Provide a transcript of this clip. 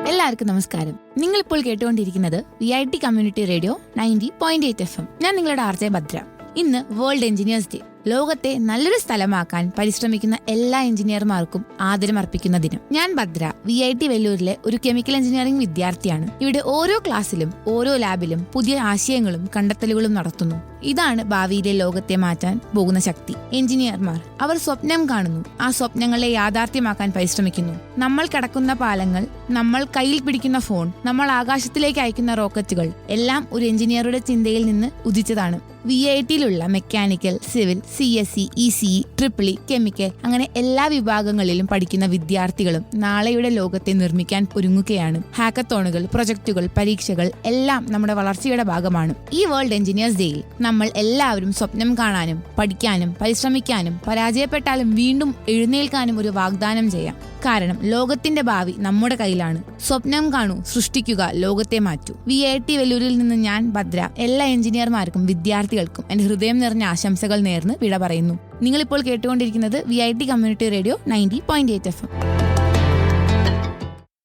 എല്ലാവർക്കും നമസ്കാരം. നിങ്ങളിപ്പോൾ കേട്ടുകൊണ്ടിരിക്കുന്നത് VIT കമ്മ്യൂണിറ്റി റേഡിയോ 90.8 FM. ഞാൻ നിങ്ങളുടെ RJ ഭദ്ര. ഇന്ന് വേൾഡ് എഞ്ചിനീയേഴ്സ് ഡേ. ലോകത്തെ നല്ലൊരു സ്ഥലമാക്കാൻ പരിശ്രമിക്കുന്ന എല്ലാ എഞ്ചിനീയർമാർക്കും ആദരമർപ്പിക്കുന്ന ദിനം. ഞാൻ ഭദ്ര, VIT വെല്ലൂരിലെ ഒരു കെമിക്കൽ എഞ്ചിനീയറിംഗ് വിദ്യാർത്ഥിയാണ്. ഇവിടെ ഓരോ ക്ലാസ്സിലും ഓരോ ലാബിലും പുതിയ ആശയങ്ങളും കണ്ടെത്തലുകളും നടത്തുന്നു. ഇതാണ് ഭാവിയിലെ ലോകത്തെ മാറ്റാൻ പോകുന്ന ശക്തി. എഞ്ചിനീയർമാർ അവർ സ്വപ്നം കാണുന്നു, ആ സ്വപ്നങ്ങളെ യാഥാർത്ഥ്യമാക്കാൻ പരിശ്രമിക്കുന്നു. നമ്മൾ കടക്കുന്ന പാലങ്ങൾ, നമ്മൾ കയ്യിൽ പിടിക്കുന്ന ഫോൺ, നമ്മൾ ആകാശത്തിലേക്ക് അയക്കുന്ന റോക്കറ്റുകൾ എല്ലാം ഒരു എഞ്ചിനീയറുടെ ചിന്തയിൽ നിന്ന് ഉദിച്ചതാണ്. VITയിലുള്ള mechanical, civil, CSE, ECE, EEE, chemical അങ്ങനെ എല്ലാ വിഭാഗങ്ങളിലും പഠിക്കുന്ന വിദ്യാർത്ഥികളും നാളെയുടെ ലോകത്തെ നിർമ്മിക്കാൻ ഒരുങ്ങുകയാണ്. ഹാക്കത്തോണുകൾ, പ്രൊജക്ടുകൾ, പരീക്ഷകൾ എല്ലാം നമ്മുടെ വളർച്ചയുടെ ഭാഗമാണ്. ഈ വേൾഡ് എഞ്ചിനീയേഴ്സ് ഡേയിൽ നമ്മൾ എല്ലാവരും സ്വപ്നം കാണാനും പഠിക്കാനും പരിശ്രമിക്കാനും പരാജയപ്പെട്ടാലും വീണ്ടും എഴുന്നേൽക്കാനും ഒരു വാഗ്ദാനം ചെയ്യാം. കാരണം ലോകത്തിന്റെ ഭാവി നമ്മുടെ കയ്യിലാണ്. സ്വപ്നം കാണൂ, സൃഷ്ടിക്കുക, ലോകത്തെ മാറ്റൂ. VIT വെല്ലൂരിൽ നിന്ന് ഞാൻ ഭദ്ര എല്ലാ എഞ്ചിനീയർമാർക്കും വിദ്യാർത്ഥികൾക്കും എന്റെ ഹൃദയം നിറഞ്ഞ ആശംസകൾ നേർന്ന് വിട പറയുന്നു. നിങ്ങളിപ്പോൾ കേട്ടുകൊണ്ടിരിക്കുന്നത് VIT കമ്മ്യൂണിറ്റി റേഡിയോ 90.8 FM.